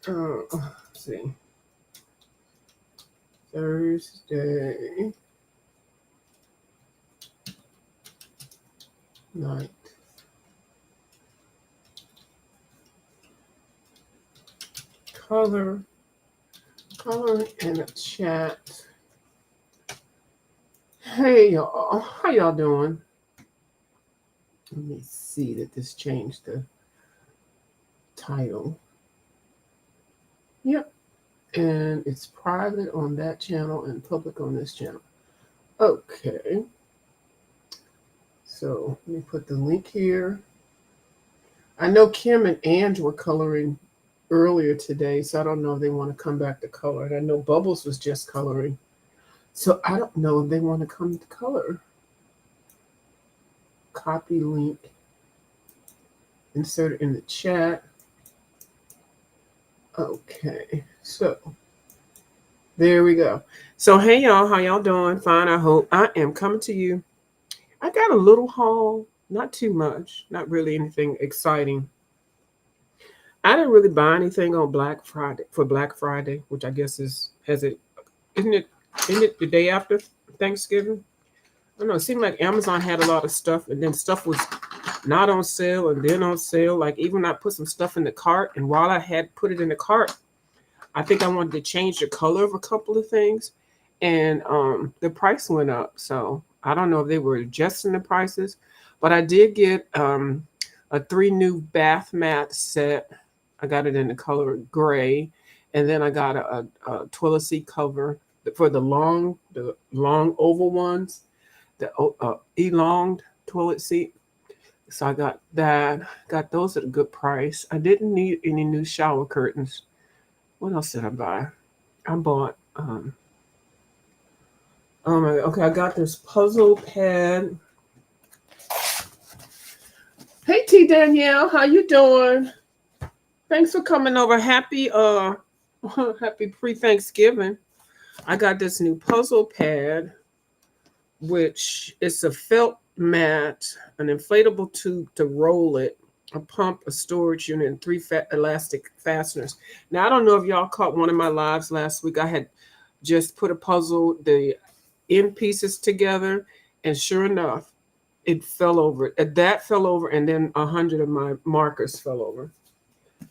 Let's see. Thursday night. Color in a chat. Hey y'all, how y'all doing? Let me see that this changed the title. Yep, and it's private on that channel and public on this channel. Okay, so let me put the link here. I know Kim and Ange were coloring earlier today, so I don't know if they want to come back to color. And I know Bubbles was just coloring, so I don't know if they want to come to color. Copy link, insert it in the chat. Okay, so there we go. So hey y'all, how y'all doing? Fine, I hope. I am coming to you. I got a little haul, not too much, not really anything exciting. I didn't really buy anything on Black Friday, which I guess isn't it the day after Thanksgiving? I don't know. It seemed like Amazon had a lot of stuff, and then stuff was not on sale and then on sale. Like even I put some stuff in the cart, and while I had put it in the cart, I think I wanted to change the color of a couple of things, and the price went up. So I don't know if they were adjusting the prices, but I did get a 3 new bath mat set. I got it in the color gray, and then I got a toilet seat cover for the long oval ones, the elonged toilet seat. So I got that. Got those at a good price. I didn't need any new shower curtains. What else did I buy? I bought oh my, okay, I got this puzzle pad. Hey T Danielle, how you doing? Thanks for coming over. Happy happy pre-Thanksgiving. I got this new puzzle pad, which is a felt mat, an inflatable tube to roll it, a pump, a storage unit, and 3 elastic fasteners. Now, I don't know if y'all caught one of my lives last week. I had just put a puzzle, the end pieces together, and sure enough, it fell over. That fell over, and then 100 of my markers fell over.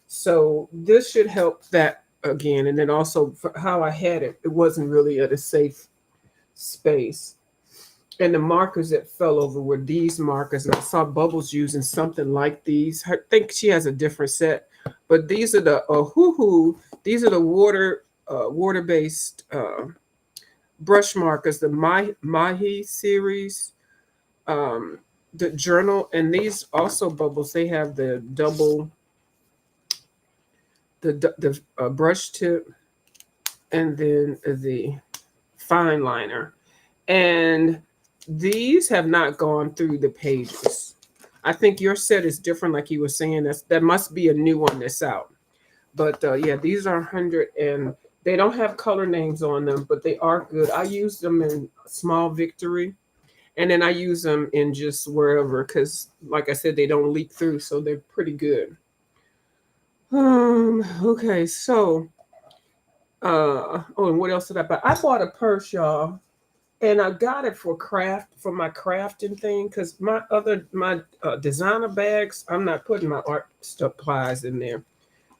So this should help that again. And then also for how I had it, it wasn't really at a safe space. And the markers that fell over were these markers. And I saw Bubbles using something like these. I think she has a different set, but these are the These are the water-based brush markers, the Mahi series, the journal, and these also Bubbles. They have the double, the brush tip, and then the fine liner, and these have not gone through the pages. I think your set is different, like you were saying. That must be a new one that's out. But yeah, these are 100, and they don't have color names on them, but they are good. I use them in Small Victory, and then I use them in just wherever because, like I said, they don't leak through, so they're pretty good. Okay, so oh, and what else did I buy? I bought a purse, y'all, and I got it for my crafting thing because my designer bags, I'm not putting my art supplies in there.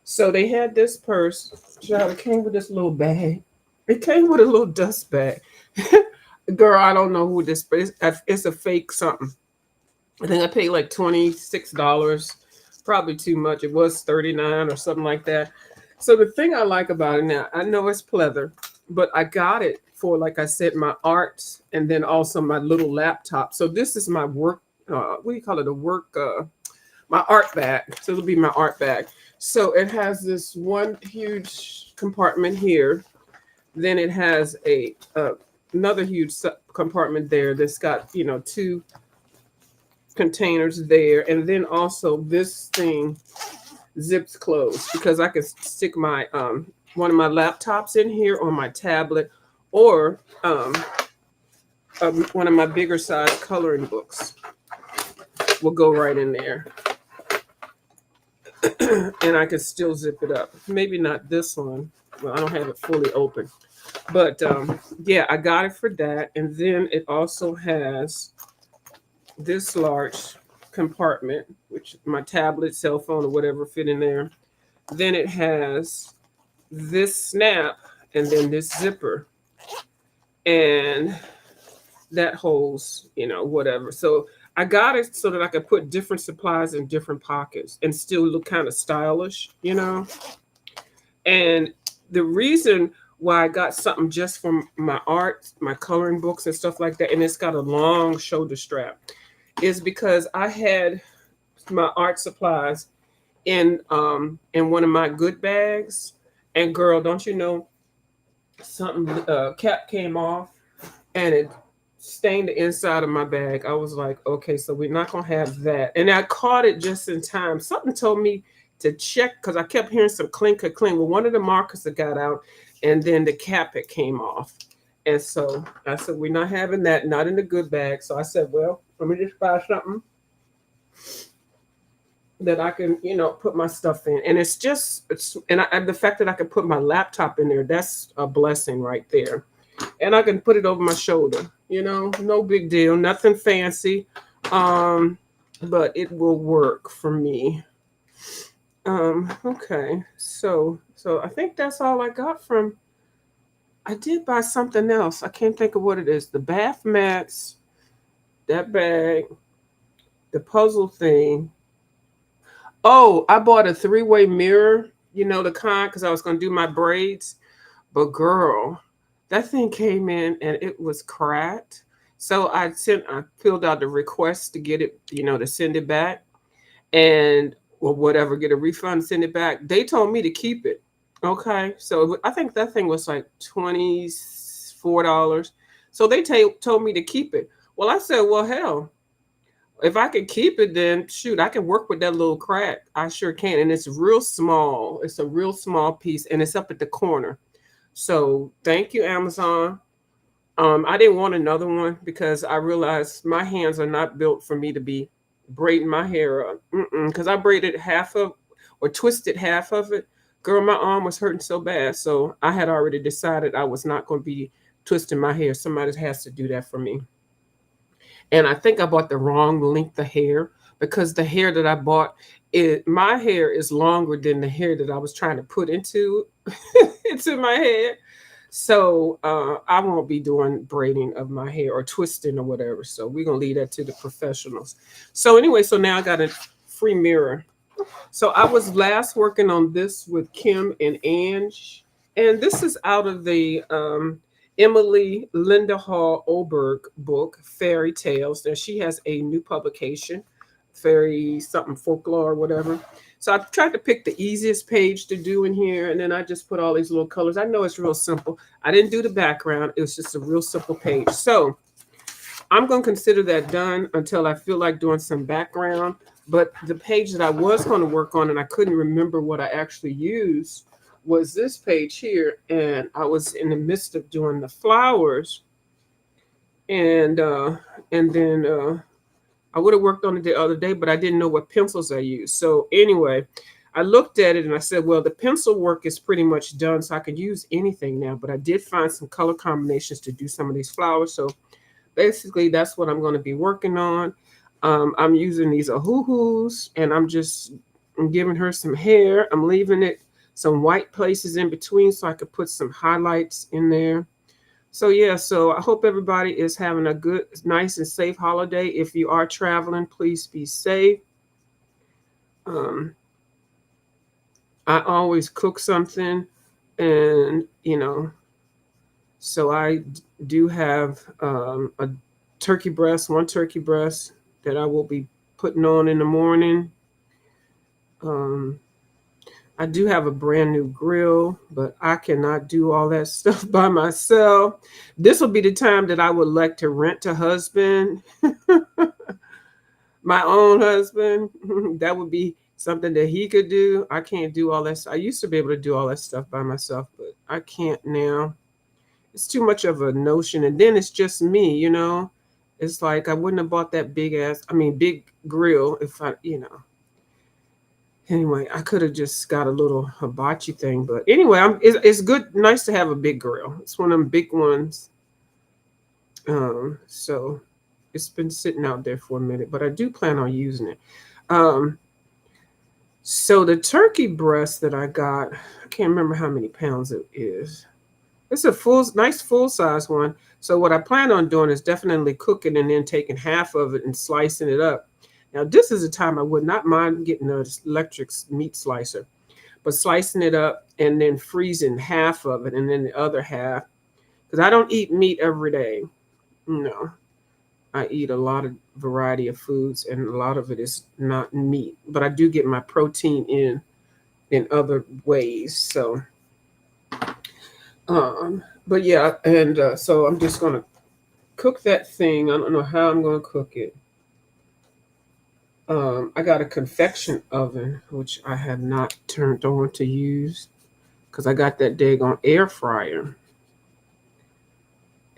So they had this purse. Child, it came with this little bag. It came with a little dust bag. Girl, I don't know who this, but it's a fake something. I think I paid like $26. Probably too much. It was 39 or something like that. So the thing I like about it now, I know it's pleather, but I got it for, like I said, my art and then also my little laptop. So this is my work. What do you call it? My art bag. So it'll be my art bag. So it has this one huge compartment here. Then it has another huge compartment there that's got 2 containers there, and then also this thing zips closed because I can stick my one of my laptops in here or my tablet or one of my bigger size coloring books will go right in there. and I can still zip it up. Maybe not this one. Well, I don't have it fully open. But yeah, I got it for that. And then it also has this large compartment, which my tablet, cell phone, or whatever fit in there. Then it has this snap and then this zipper. And that holds, whatever. So I got it so that I could put different supplies in different pockets and still look kind of stylish. And the reason why I got something just from my art, my coloring books and stuff like that, and it's got a long shoulder strap, is because I had my art supplies in one of my good bags, and girl, don't you know, something cap came off and it stained the inside of my bag. I was like, okay, so we're not gonna have that. And I caught it just in time. Something told me to check because I kept hearing some clink. Well, one of the markers that got out, and then the cap it came off. And so I said, we're not having that, not in the good bag. So I said, well, let me just buy something that I can, put my stuff in. And the fact that I can put my laptop in there, that's a blessing right there. And I can put it over my shoulder, no big deal, nothing fancy. But it will work for me. Okay. So I think that's all I got from. I did buy something else. I can't think of what it is. The bath mats, that bag, the puzzle thing. Oh, I bought a three-way mirror, the kind, because I was going to do my braids. But girl, that thing came in and it was cracked. So I filled out the request to get it, to send it back and or whatever, get a refund, send it back. They told me to keep it. Okay. So I think that thing was like $24. So they told me to keep it. Well, I said, well, hell, if I could keep it, then shoot, I can work with that little crack. I sure can. And it's real small. It's a real small piece and it's up at the corner. So thank you, Amazon. I didn't want another one because I realized my hands are not built for me to be braiding my hair up. Because I braided half of or twisted half of it. Girl, my arm was hurting so bad. So I had already decided I was not going to be twisting my hair. Somebody has to do that for me. And I think I bought the wrong length of hair because the hair that I bought, my hair is longer than the hair that I was trying to put into into my head. So I won't be doing braiding of my hair or twisting or whatever. So we're gonna leave that to the professionals. So anyway, so now I got a free mirror. So I was last working on this with Kim and Ange, and this is out of the Emily Linda Hall Oberg book, Fairy Tales. That she has a new publication, fairy something folklore or whatever. So I tried to pick the easiest page to do in here, and then I just put all these little colors. I know it's real simple. I didn't do the background. It was just a real simple page. So I'm going to consider that done until I feel like doing some background. But the page that I was going to work on, and I couldn't remember what I actually used, was this page here. And I was in the midst of doing the flowers. And then I would have worked on it the other day, but I didn't know what pencils I used. So anyway, I looked at it and I said, well, the pencil work is pretty much done, so I could use anything now. But I did find some color combinations to do some of these flowers. So basically, that's what I'm going to be working on. I'm using these ahoo-hoos, and I'm giving her some hair. I'm leaving it some white places in between so I could put some highlights in there. So yeah, so I hope everybody is having a good, nice, and safe holiday. If you are traveling, please be safe. Um, I always cook something, and so I do have a one turkey breast that I will be putting on in the morning. Um, I do have a brand new grill, but I cannot do all that stuff by myself. This will be the time that I would like to rent a husband, my own husband. That would be something that he could do. I can't do all that. I used to be able to do all that stuff by myself, but I can't now. It's too much of a notion. And then it's just me. It's like I wouldn't have bought that big grill if Anyway, I could have just got a little hibachi thing, but anyway, it's good, nice to have a big grill. It's one of them big ones. So it's been sitting out there for a minute, but I do plan on using it. Um, so the turkey breast that I got, I can't remember how many pounds it is. It's a nice full size one. So what I plan on doing is definitely cooking and then taking half of it and slicing it up. Now this is a time I would not mind getting an electric meat slicer, but slicing it up and then freezing half of it and then the other half, because I don't eat meat every day. No, I eat a lot of variety of foods, and a lot of it is not meat, but I do get my protein in other ways. So, but yeah, and so I'm just gonna cook that thing. I don't know how I'm gonna cook it. I got a convection oven, which I have not turned on to use because I got that daggone air fryer,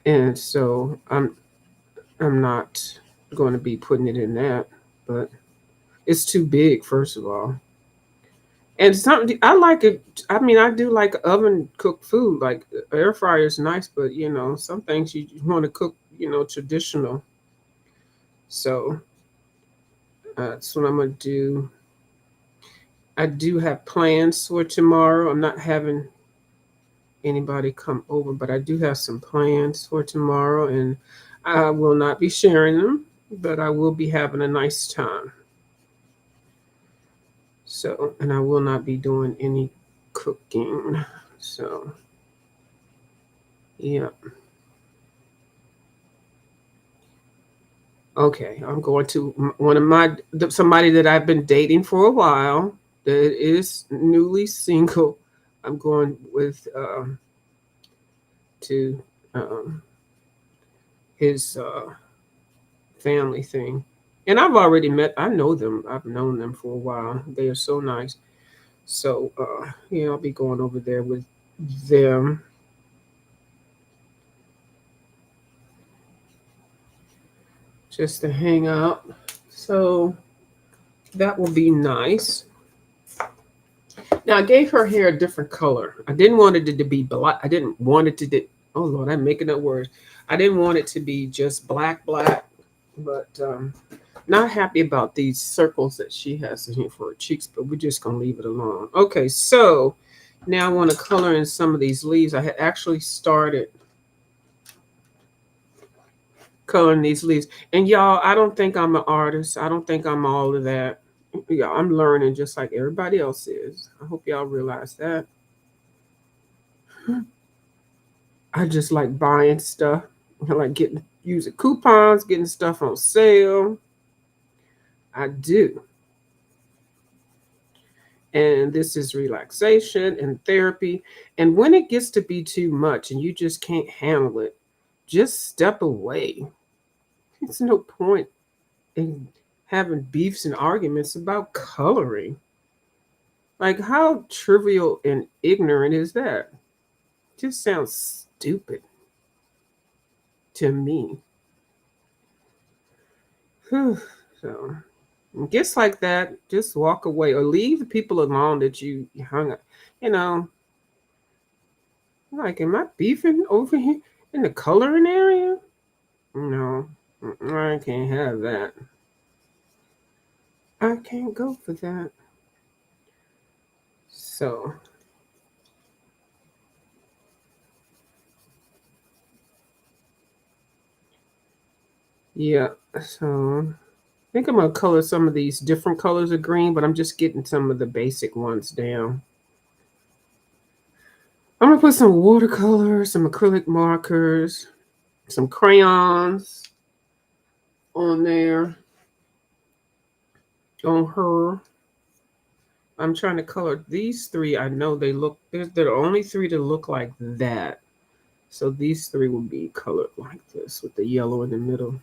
and so I'm not going to be putting it in that, but it's too big, first of all. And something I like it. I mean, I do like oven cooked food. Like air fryer is nice, but some things you want to cook, traditional. So that's what I'm gonna do. I do have plans for tomorrow. I'm not having anybody come over, but I do have some plans for tomorrow, and I will not be sharing them, but I will be having a nice time. So, and I will not be doing any cooking. So, yeah. Okay, I'm going to one of somebody that I've been dating for a while that is newly single. I'm going with to um, his family thing, and I've already met. I know them. I've known them for a while. They are so nice. So yeah, I'll be going over there with them just to hang out. So that will be nice. Now I gave her hair a different color. I didn't want it to be black. I didn't want it to. Oh Lord, I'm making up words. I didn't want it to be just black, but not happy about these circles that she has in here for her cheeks. But we're just gonna leave it alone. Okay, so now I want to color in some of these leaves. I had actually started coloring these leaves, and y'all, I don't think I'm an artist. I don't think I'm all of that. Yeah, I'm learning just like everybody else is. I hope y'all realize that. I just like buying stuff. I like using coupons, getting stuff on sale. I do. And this is relaxation and therapy. And when it gets to be too much and you just can't handle it, just step away. It's no point in having beefs and arguments about coloring. Like, how trivial and ignorant is that? Just sounds stupid to me. So, gets like that, just walk away or leave the people alone that you hung up. You know, like, am I beefing over here in the coloring area? No, I can't have that. I can't go for that. So, yeah. So, I think I'm gonna color some of these different colors of green, but I'm just getting some of the basic ones down. I'm gonna put some watercolors, some acrylic markers, some crayons on there on her. I'm trying to color these three. I know they're the only three to look like that. So these three will be colored like this with the yellow in the middle.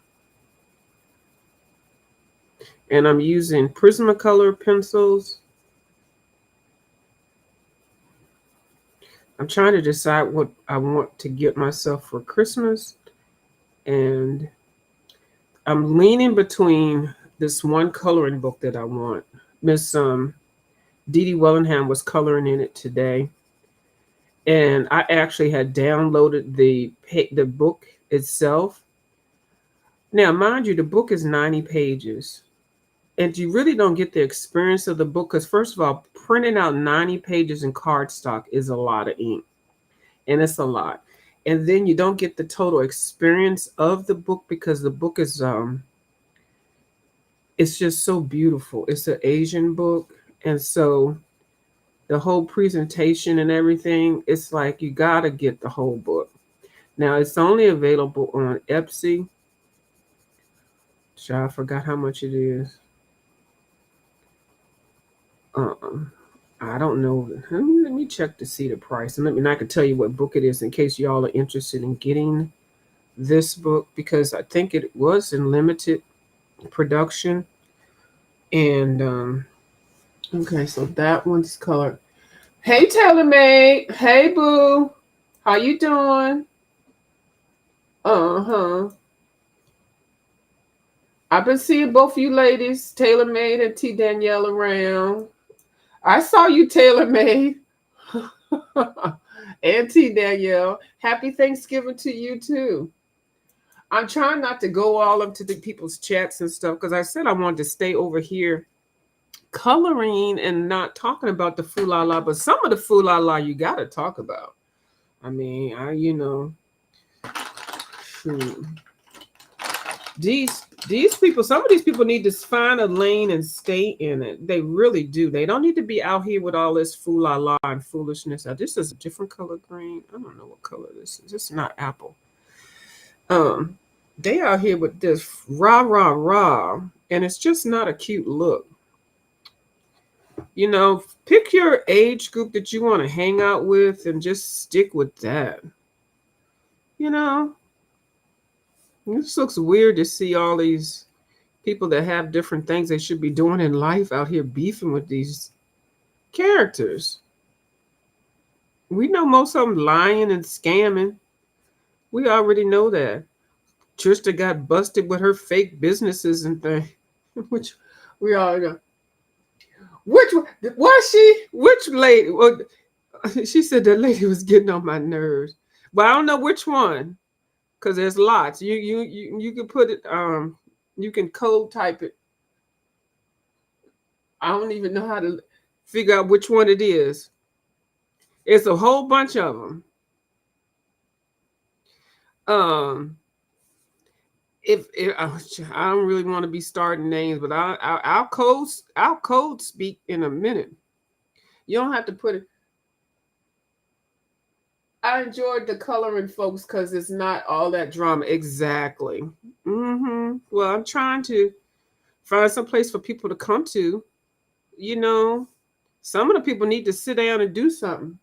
And I'm using Prismacolor pencils. I'm trying to decide what I want to get myself for Christmas. And I'm leaning between this one coloring book that I want. Miss Dee Dee Wellingham was coloring in it today, and I actually had downloaded the book itself. Now, mind you, the book is 90 pages, and you really don't get the experience of the book because, first of all, printing out 90 pages in cardstock is a lot of ink, and it's a lot. And then you don't get the total experience of the book because the book is it's just so beautiful. It's an Asian book, and so the whole presentation and everything, it's like you gotta get the whole book. Now it's only available on Etsy. I forgot how much it is. Um, I don't know. Let me check to see the price, and I can tell you what book it is in case y'all are interested in getting this book because I think it was in limited production. And okay, so that one's colored. Hey, TaylorMade. Hey, boo. How you doing? Uh-huh. I've been seeing both you ladies, TaylorMade and T Danielle, around. I saw you, TaylorMade. And T Danielle. Happy Thanksgiving to you too. I'm trying not to go all up to the people's chats and stuff because I said I wanted to stay over here coloring and not talking about the foo la la, but some of the foo la la you gotta talk about. I mean, these people, some of these people need to find a lane and stay in it. They really do. They don't need to be out here with all this foo la la and foolishness. This is a different color green. I don't know what color this is. It's not apple. Um, they out here with this rah rah rah, and it's just not a cute look. You know, pick your age group that you want to hang out with and just stick with that. You know, this looks weird to see all these people that have different things they should be doing in life out here beefing with these characters. We know most of them lying and scamming. We already know that. Trista got busted with her fake businesses and things, which we all know. Which was she? Which lady? Well, she said that lady was getting on my nerves. But I don't know which one, because there's lots. You can put it. You can code type it. I don't even know how to figure out which one it is. It's a whole bunch of them. Um, if I don't really want to be starting names, but I'll code speak in a minute. You don't have to put it. I enjoyed the coloring, folks, because it's not all that drama. Exactly. Well, I'm trying to find some place for people to come to. You know, some of the people need to sit down and do something.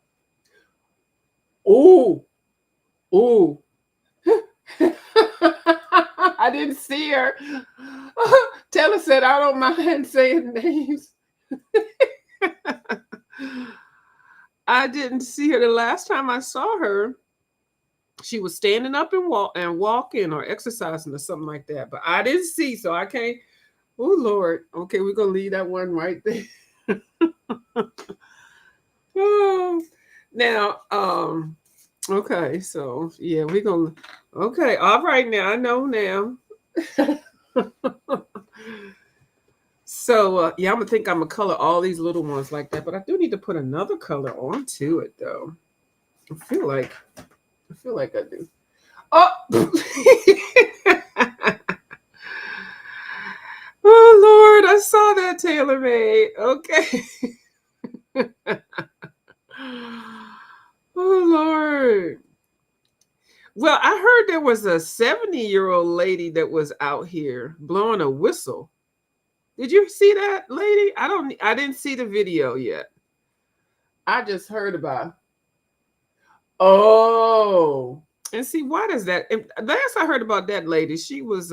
Oh, oh. I didn't see her. Taylor said, I don't mind saying names. I didn't see her the last time I saw her. She was standing up and walking or exercising or something like that. But I didn't see, so I can't. Oh Lord. Okay, we're gonna leave that one right there. Oh, now, okay, so yeah, we're gonna okay, all right now. I know now. So yeah, I'm gonna color all these little ones like that, but I do need to put another color onto it though. I feel like I do. Oh, oh Lord, I saw that TaylorMade. Okay. Oh Lord. Well, I heard there was a 70-year-old lady that was out here blowing a whistle. Did you see that lady? I didn't see the video yet. I just heard about it. Oh. And see, why does that? Last I heard about that lady, she was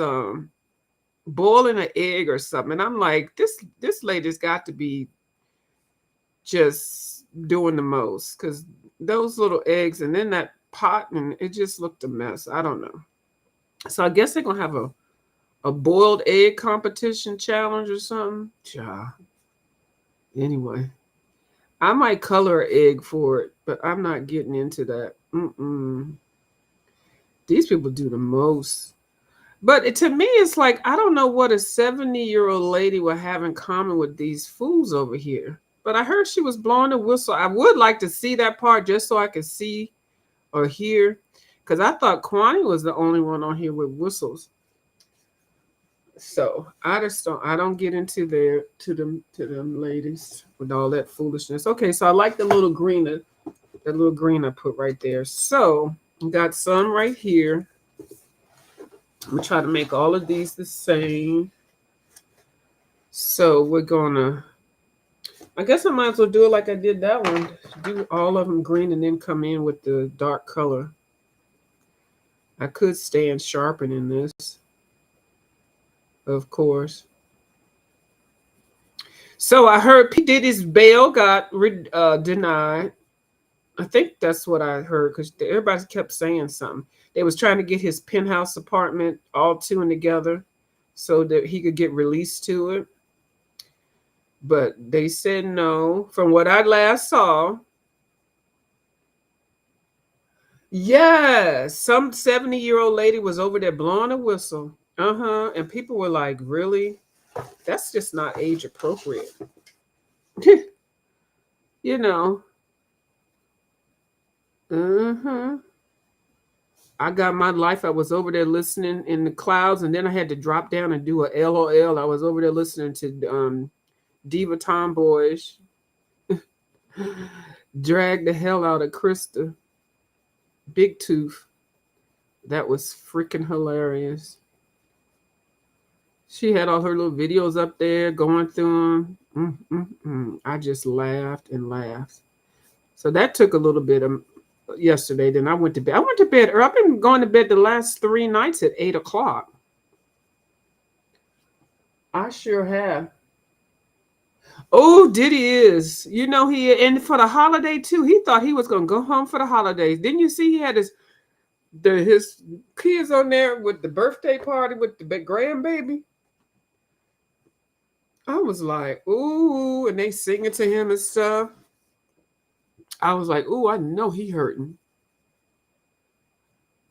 boiling an egg or something. And I'm like, this lady's got to be just doing the most because those little eggs and then that pot and it just looked a mess. I don't know. So I guess they're gonna have a boiled egg competition challenge or something. Yeah. Anyway. I might color an egg for it, but I'm not getting into that. Mm-mm. These people do the most. But to me, it's like, I don't know what a 70-year-old lady would have in common with these fools over here. But I heard she was blowing a whistle. I would like to see that part just so I could see or hear. Because I thought Kwani was the only one on here with whistles. So I don't get into there to them ladies with all that foolishness. Okay, so I like the little green I put right there. So got some right here. I'm gonna try to make all of these the same. So we're gonna, I guess I might as well do it like I did that one. Do all of them green and then come in with the dark color. I could stay and sharpen in this, of course. So I heard P. Diddy's bail got denied. I think that's what I heard because everybody kept saying something. They was trying to get his penthouse apartment all two and together so that he could get released to it. But they said no. From what I last saw, yes, some 70-year-old lady was over there blowing a whistle. Uh-huh. And people were like, really? That's just not age appropriate. You know. Uh-huh. I got my life. I was over there listening in the clouds, and then I had to drop down and do a LOL. I was over there listening to Diva Tomboyish drag the hell out of Krista Big Tooth. That was freaking hilarious. She had all her little videos up there going through them. I just laughed and laughed. So that took a little bit of yesterday. Then I went to bed. I went to bed, or I've been going to bed the last 3 nights at 8 o'clock. I sure have. Oh, Diddy is. You know, and for the holiday too, he thought he was gonna go home for the holidays. Didn't you see he had his kids on there with the birthday party with the grandbaby? I was like, ooh, and they singing to him and stuff. I was like, ooh, I know he hurting.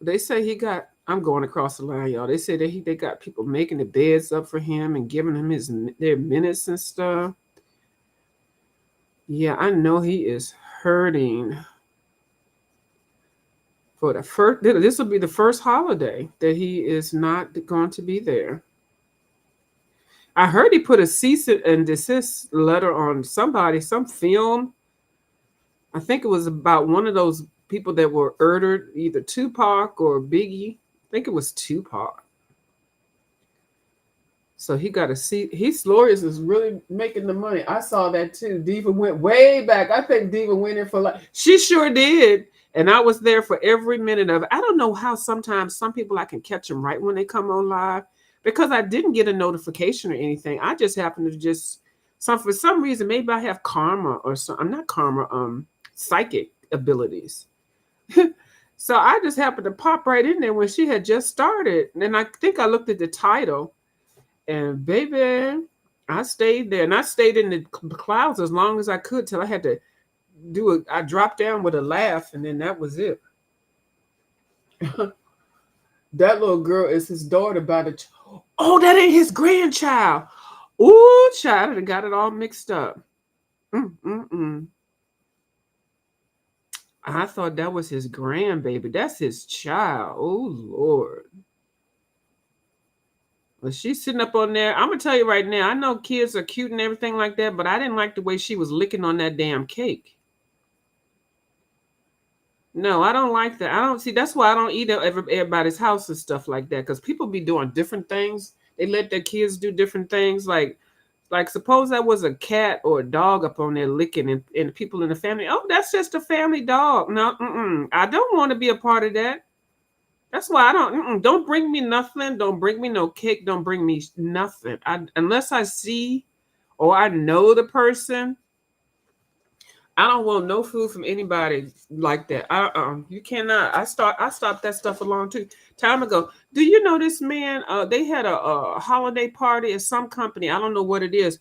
They say he got. I'm going across the line, y'all. They say that they got people making the beds up for him and giving him their minutes and stuff. Yeah, I know he is hurting. For the first, this will be the first holiday that he is not going to be there. I heard he put a cease and desist letter on somebody, some film. I think it was about one of those people that were murdered, either Tupac or Biggie. I think it was Tupac. So he got to see. His lawyers is really making the money. I saw that too. Diva went way back. I think Diva went in for she sure did. And I was there for every minute of it. I don't know how sometimes some people I can catch them right when they come on live because I didn't get a notification or anything. I just happened to for some reason, maybe I have karma or something. I'm not karma, psychic abilities. So I just happened to pop right in there when she had just started. And I think I looked at the title and baby, I stayed there and I stayed in the clouds as long as I could till I had to I dropped down with a laugh and then that was it. That little girl is his daughter oh, that ain't his grandchild. Ooh, child, I got it all mixed up. I thought that was his grandbaby. That's his child. Oh, Lord. Well, she's sitting up on there. I'm going to tell you right now, I know kids are cute and everything like that, but I didn't like the way she was licking on that damn cake. No, I don't like that. I don't see. That's why I don't eat at everybody's house and stuff like that. Because people be doing different things. They let their kids do different things. Like suppose that was a cat or a dog up on there licking, and people in the family. Oh, that's just a family dog. No, I don't want to be a part of that. That's why I don't bring me nothing. Don't bring me no cake. Don't bring me nothing. Unless I see or I know the person. I don't want no food from anybody like that. You cannot. I stopped that stuff a long time ago. Do you know this man? They had a holiday party at some company. I don't know what it is,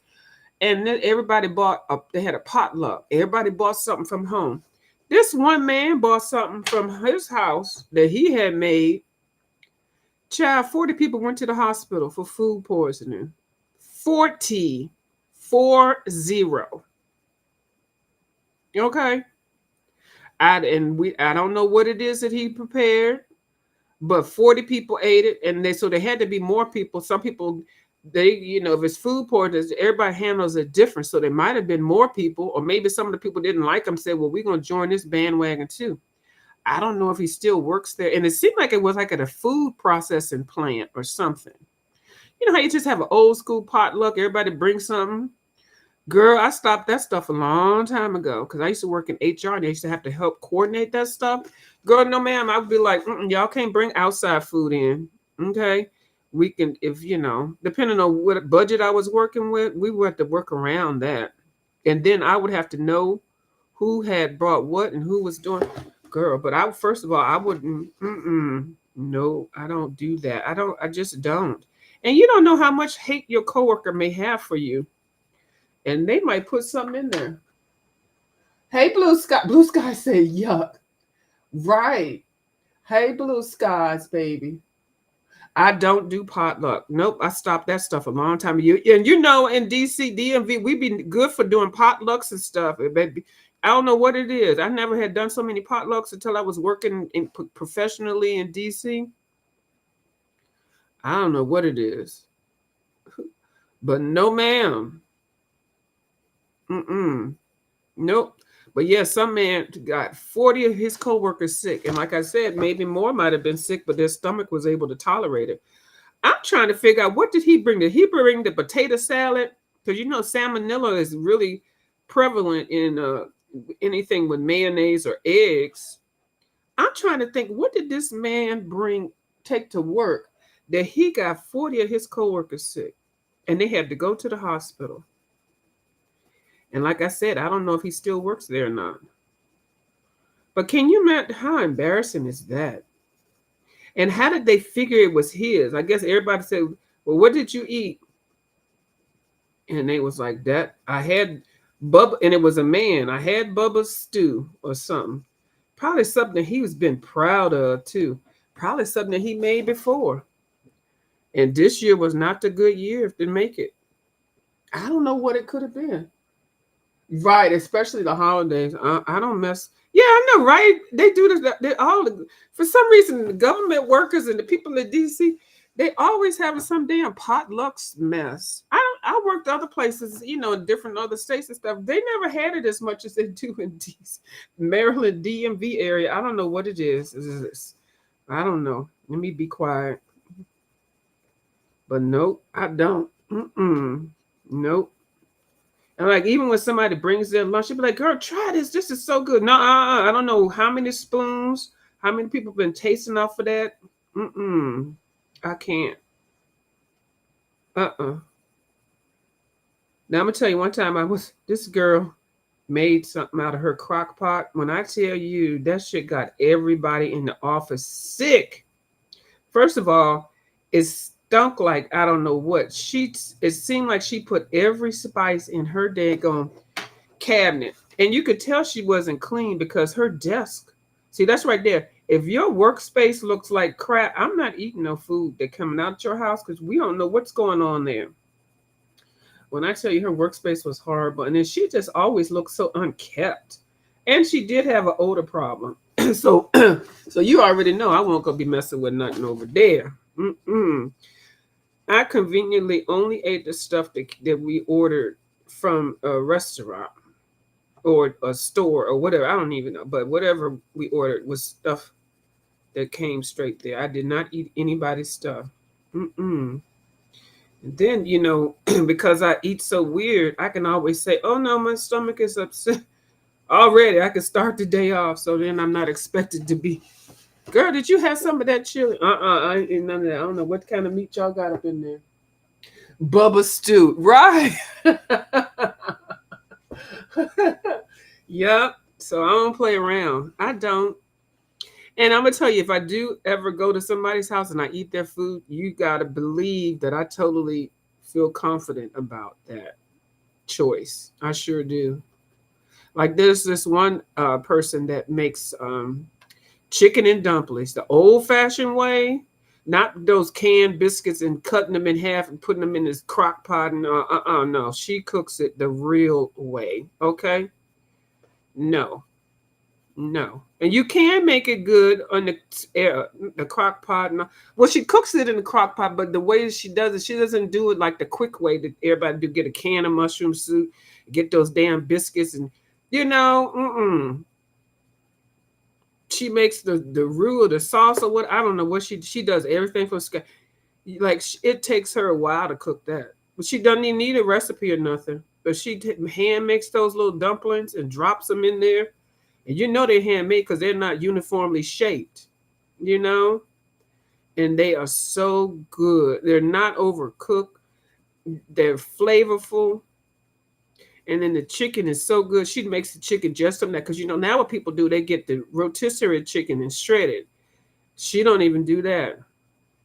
And then everybody bought they had a potluck. Everybody bought something from home. This one man bought something from his house that he had made. Child, 40 people went to the hospital for food poisoning. 40, 40. Okay. I don't know what it is that he prepared, but 40 people ate it, and they had to be more people. Some people, if it's food poisoning, everybody handles it different. So there might have been more people, or maybe some of the people didn't like him, said, well, we're gonna join this bandwagon too. I don't know if he still works there. And it seemed like it was like at a food processing plant or something. You know how you just have an old school potluck, everybody brings something. Girl, I stopped that stuff a long time ago because I used to work in HR and I used to have to help coordinate that stuff. Girl, no, ma'am, I would be like, y'all can't bring outside food in. Okay. We can, if depending on what budget I was working with, we would have to work around that. And then I would have to know who had brought what and who was doing. Girl, but first of all, I wouldn't, no, I don't do that. I just don't. And you don't know how much hate your coworker may have for you. And they might put something in there. Hey, Blue Sky. Blue Sky say yuck. Right. Hey, Blue Skies, baby. I don't do potluck. Nope, I stopped that stuff a long time ago. And in DC, DMV, we be good for doing potlucks and stuff. Baby, I don't know what it is. I never had done so many potlucks until I was working professionally in DC. I don't know what it is. But no, ma'am. Nope. But yeah, some man got 40 of his coworkers sick. And like I said, maybe more might have been sick, but their stomach was able to tolerate it. I'm trying to figure out, what did he bring? Did he bring the potato salad? Because salmonella is really prevalent in anything with mayonnaise or eggs. I'm trying to think, what did this man take to work that he got 40 of his coworkers sick and they had to go to the hospital? And like I said, I don't know if he still works there or not. But can you imagine how embarrassing is that? And how did they figure it was his? I guess everybody said, well, what did you eat? And they was like, that I had Bubba, and it was a man. I had Bubba's stew or something. Probably something he was been proud of too. Probably something that he made before. And this year was not the good year to make it. I don't know what it could have been. Right, especially the holidays. I don't mess. Yeah, I know, right? They do this. For some reason, the government workers and the people in DC, they always having some damn potlucks mess. I worked other places, in different other states and stuff. They never had it as much as they do in DC, Maryland DMV area. I don't know what it is. I don't know. Let me be quiet. But nope, I don't. Nope. And like, even when somebody brings their lunch, you'd be like, girl, try this. This is so good. No, I don't know how many spoons, how many people have been tasting off of that. I can't. Now I'm gonna tell you, one time this girl made something out of her crock pot. When I tell you, that shit got everybody in the office sick. First of all, it's stunk like I don't know what. It seemed like she put every spice in her daggone cabinet. And you could tell she wasn't clean because her desk. See, that's right there. If your workspace looks like crap, I'm not eating no food that coming out your house because we don't know what's going on there. When I tell you her workspace was horrible, and then she just always looked so unkept. And she did have an odor problem. so you already know I won't go be messing with nothing over there. I conveniently only ate the stuff that we ordered from a restaurant or a store or whatever. I don't even know. But whatever we ordered was stuff that came straight there. I did not eat anybody's stuff. And then, because I eat so weird, I can always say, oh, no, my stomach is upset. Already, I can start the day off. So then I'm not expected to be. Girl, did you have some of that chili? I ain't none of that. I don't know what kind of meat y'all got up in there. Bubba stew. Right. Yep. So I don't play around. I don't. And I'm going to tell you, if I do ever go to somebody's house and I eat their food, you got to believe that I totally feel confident about that. choice. I sure do. Like there's this one person that makes chicken and dumplings the old-fashioned way, not those canned biscuits and cutting them in half and putting them in this crock pot. And no, she cooks it the real way. Okay, no, no, and you can make it good on the crock pot. No. Well, she cooks it in the crock pot, but the way she does it, she doesn't do it like the quick way that everybody do. Get a can of mushroom soup, get those damn biscuits, and she makes the roux or the sauce or what, I don't know what she does everything from scratch. Like it takes her a while to cook that, but she doesn't even need a recipe or nothing. But she hand makes those little dumplings and drops them in there, and they're handmade because they're not uniformly shaped, you know, and they are so good. They're not overcooked. They're flavorful. And then the chicken is so good. She makes the chicken just from that. Because, now what people do, they get the rotisserie chicken and shred it. She don't even do that.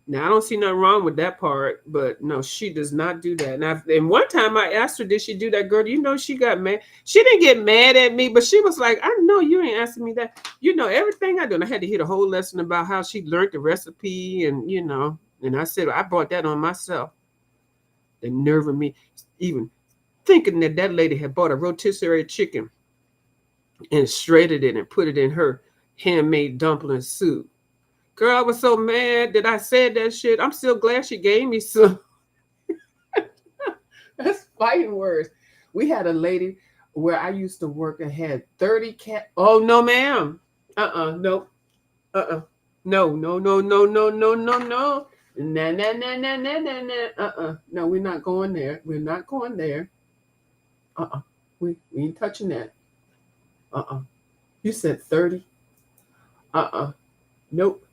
Now, I don't see nothing wrong with that part. But, no, she does not do that. And one time I asked her, did she do that, girl? She got mad. She didn't get mad at me. But she was like, I know you ain't asking me that. Everything I do. And I had to hear the whole lesson about how she learned the recipe. And, And I said, I brought that on myself. The nerve of me. Even thinking that lady had bought a rotisserie chicken and shredded it and put it in her handmade dumpling soup. Girl, I was so mad that I said that shit. I'm still glad she gave me some. That's fighting words. We had a lady where I used to work and had 30 cats. Oh, no, ma'am. No. No, no, no, no, no, no, no, no. Nah, nah, nah, nah, nah, nah, nah. No, we're not going there. We're not going there. We ain't touching that. You said 30. Nope.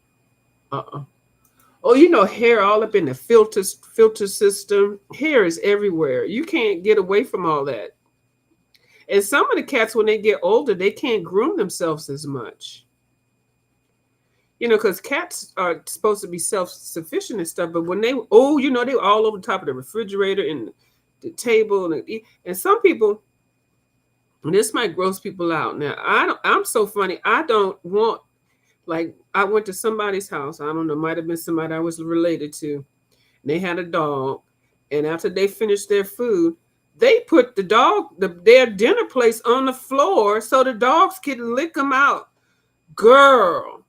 Oh, hair all up in the filter system. Hair is everywhere. You can't get away from all that. And some of the cats, when they get older, they can't groom themselves as much. Because cats are supposed to be self-sufficient and stuff, but when they they were all over the top of the refrigerator and the table, and some people, and this might gross people out. Now, I'm so funny. I don't want, like, I went to somebody's house. I don't know, might have been somebody I was related to. And they had a dog. And after they finished their food, they put their dinner plates on the floor so the dogs could lick them out. Girl,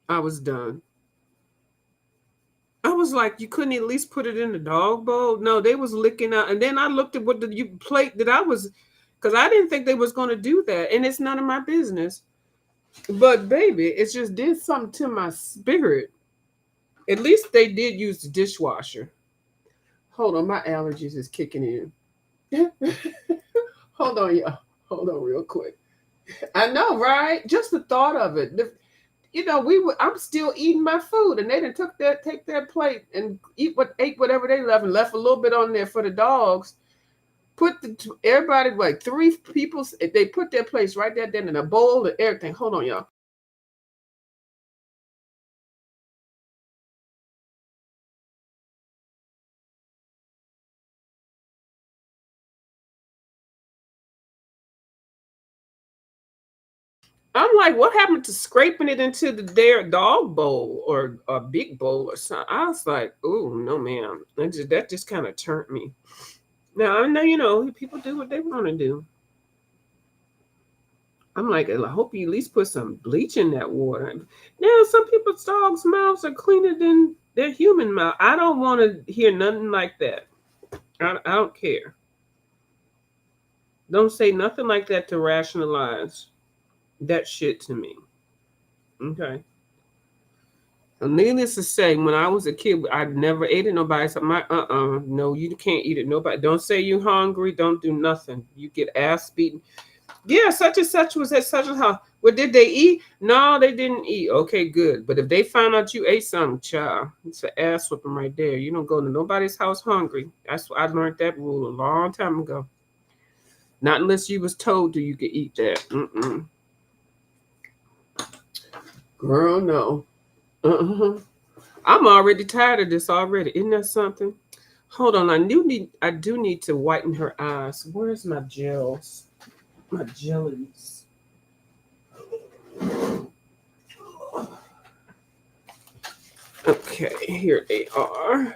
I was done. I was like, you couldn't at least put it in the dog bowl? No, they was licking out. And then I looked at what the plate that I was, because I didn't think they was going to do that. And it's none of my business. But baby, it just did something to my spirit. At least they did use the dishwasher. Hold on, my allergies is kicking in. Hold on, y'all. Hold on real quick. I know, right? Just the thought of it. I'm still eating my food, and they didn't take their plate and ate whatever they left, and left a little bit on there for the dogs. Everybody, like 3 people, they put their plates right there, then in a bowl and everything. Hold on, y'all. I'm like, what happened to scraping it into their dog bowl or a big bowl or something? I was like, oh no, ma'am. That just kind of turned me. Now I know, people do what they want to do. I'm like, I hope you at least put some bleach in that water. Now some people's dogs' mouths are cleaner than their human mouth. I don't want to hear nothing like that. I don't care. Don't say nothing like that to rationalize that shit to me. Okay. So needless to say, when I was a kid, I never ate it. Nobody said, no, you can't eat it. Nobody, don't say you hungry. Don't do nothing. You get ass beaten. Yeah, such and such was at such and how. What did they eat? No, they didn't eat. Okay, good. But if they found out you ate something, child, it's an ass whipping right there. You don't go to nobody's house hungry. That's I learned that rule a long time ago. Not unless you was told you could eat that. Girl, no. I'm already tired of this already. Isn't that something? Hold on, I do need to whiten her eyes. Where's my gels? My jellies. Okay, here they are.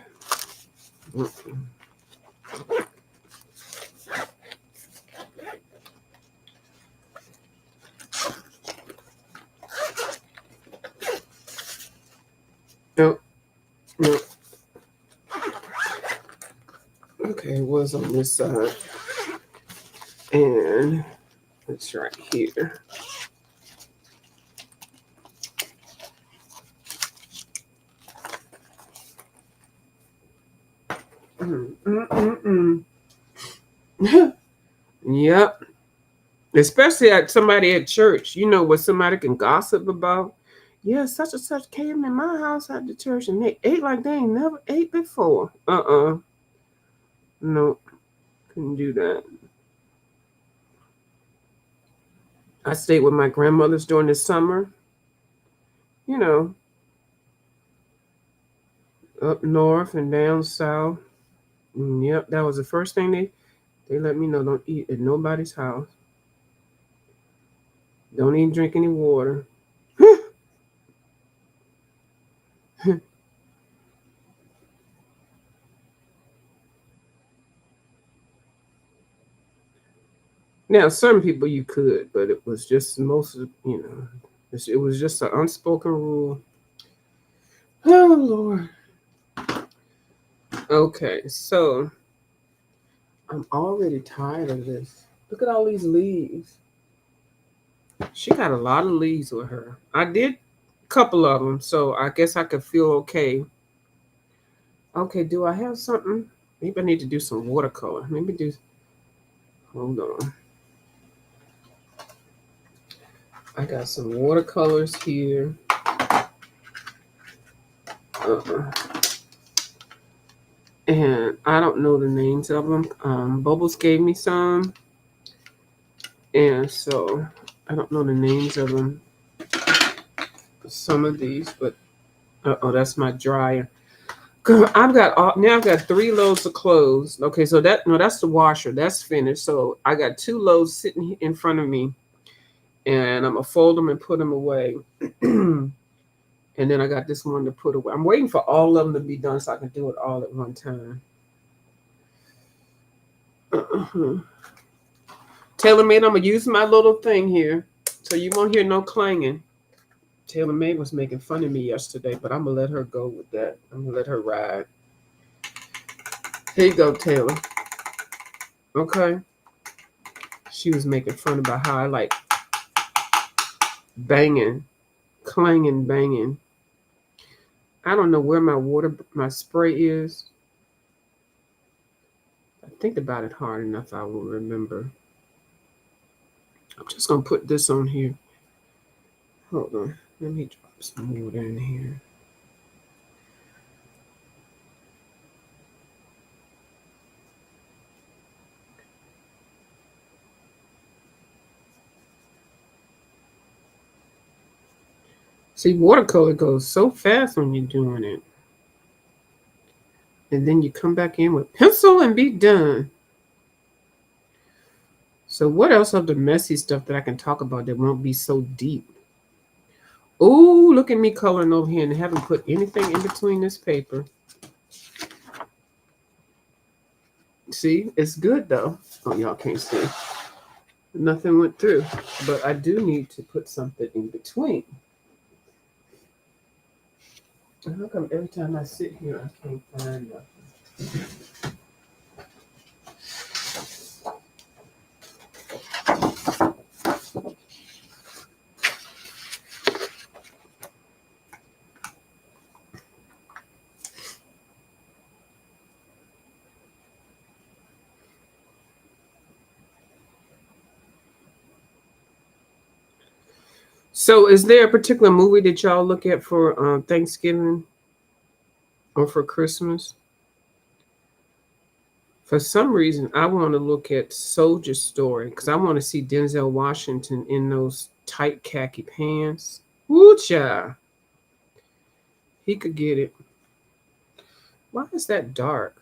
Oh, no. Okay, it was on this side. And it's right here. Yep. Especially at somebody at church, what somebody can gossip about. Yeah, such and such came in my house at the church and they ate like they ain't never ate before. No, couldn't do that. I stayed with my grandmother's during the summer, you know, up north and down south. Yep, that was the first thing they let me know. Don't eat at nobody's house. Don't even drink any water. Now, some people you could, but it was just most of, it was just an unspoken rule. Oh, Lord. Okay, so I'm already tired of this. Look at all these leaves. She got a lot of leaves with her. I did a couple of them, so I guess I could feel okay. Okay, do I have something? Maybe I need to do some watercolor. Maybe do. Hold on. I got some watercolors here. And I don't know the names of them. Bubbles gave me some. And so I don't know the names of them. Some of these, but oh, that's my dryer. I've got 3 loads of clothes. Okay, so that's the washer. That's finished. So I got 2 loads sitting in front of me, and I'm gonna fold them and put them away. And then I got this one to put away. I'm waiting for all of them to be done so I can do it all at one time. TaylorMade, I'm gonna use my little thing here, so you won't hear no clanging. TaylorMade was making fun of me yesterday, but I'm gonna let her go with that. I'm gonna let her ride. Here you go, Taylor. Okay. She was making fun about how I like banging, clanging, banging. I don't know where my spray is. I think about it hard enough, I will remember. I'm just gonna put this on here. Hold on. Let me drop some water in here. See, watercolor goes so fast when you're doing it. And then you come back in with pencil and be done. So what else of the messy stuff that I can talk about that won't be so deep? Oh, look at me coloring over here and haven't put anything in between this paper. See, it's good though. Oh, y'all can't see. Nothing went through. But I do need to put something in between. How come every time I sit here I can't find nothing? So, is there a particular movie that y'all look at for Thanksgiving or for Christmas? For some reason, I want to look at Soldier Story because I want to see Denzel Washington in those tight khaki pants. Woo cha! He could get it. Why is that dark?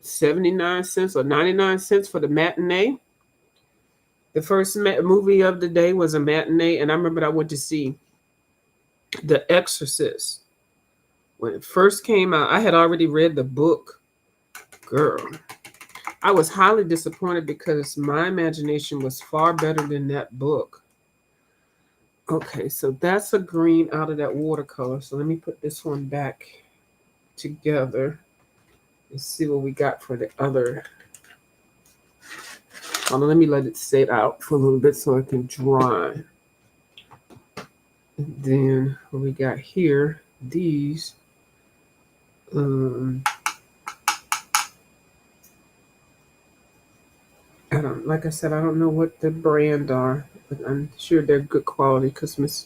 79 cents or 99 cents for the matinee. The first movie of the day was a matinee, and I remember I went to see The Exorcist. When it first came out, I had already read the book. Girl, I was highly disappointed because my imagination was far better than that book. Okay, so that's a green out of that watercolor. So let me put this one back together and see what we got for the other. Hold on, let me let it sit out for a little bit so it can dry. And then what we got here, these. Like I said, I don't know what the brand are, but I'm sure they're good quality because Miss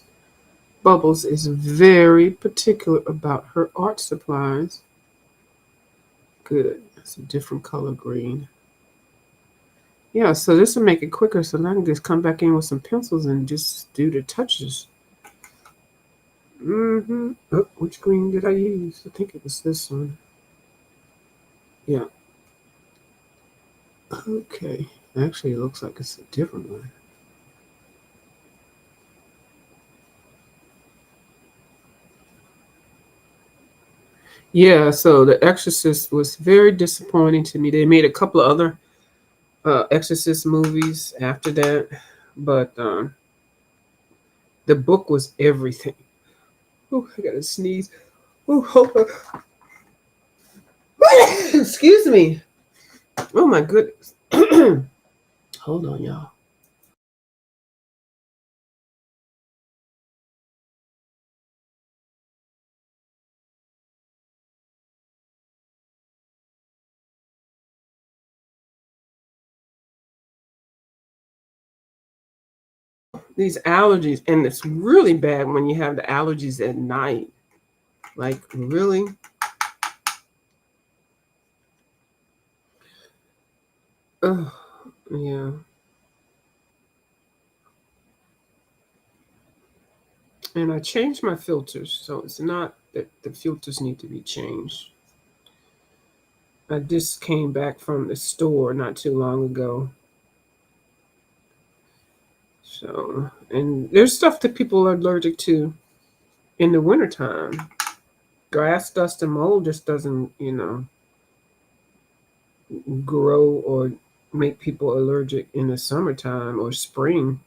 Bubbles is very particular about her art supplies. Good. It's a different color green. Yeah, so this will make it quicker so then I can just come back in with some pencils and just do the touches. Oh, which green did I use? I think it was this one. Yeah. Okay. Actually, it looks like it's a different one. Yeah, so The Exorcist was very disappointing to me. They made a couple of other Exorcist movies after that, but the book was everything. Oh, I gotta sneeze. Oh, hold on. Excuse me. Oh my goodness. Hold on, y'all. These allergies, and it's really bad when you have the allergies at night. Like, really? Oh, yeah. And I changed my filters, so it's not that the filters need to be changed. I just came back from the store not too long ago. So, and there's stuff that people are allergic to in the wintertime. Grass, dust, and mold just doesn't, grow or make people allergic in the summertime or spring.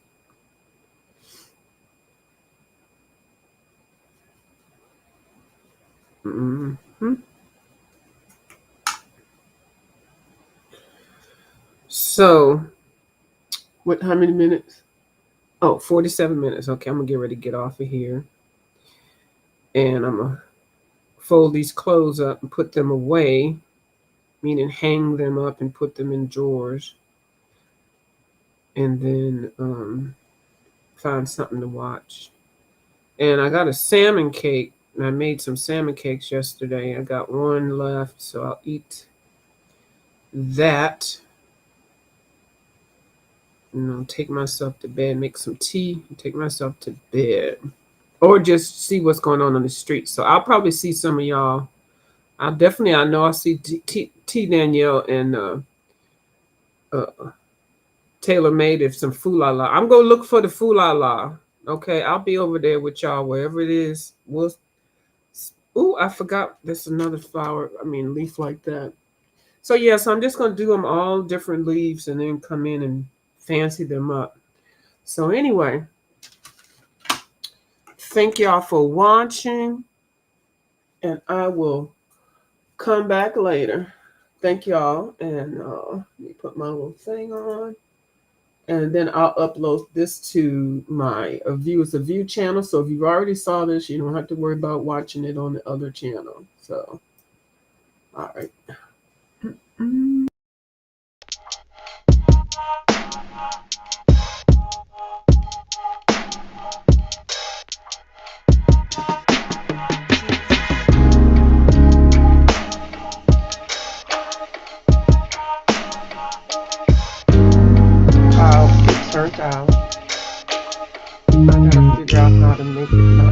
hmm So, how many minutes? Oh, 47 minutes. Okay, I'm going to get ready to get off of here. And I'm going to fold these clothes up and put them away, meaning hang them up and put them in drawers. And then find something to watch. And I got a salmon cake. And I made some salmon cakes yesterday. I got one left, so I'll eat that. Take myself to bed, make some tea, and take myself to bed. Or just see what's going on the street. So I'll probably see some of y'all. I know I'll see T Danielle and Taylor Made if some Foulala. I'm going to look for the Foulala. Okay, I'll be over there with y'all wherever it is. Oh, I forgot there's another leaf like that. So yes, I'm just going to do them all different leaves and then come in and fancy them up. So anyway, thank y'all for watching, and I will come back later. Thank y'all, and let me put my little thing on, and then I'll upload this to my It's a View channel. So if you already saw this, you don't have to worry about watching it on the other channel. So, all right. Turned out. I gotta figure out how to make it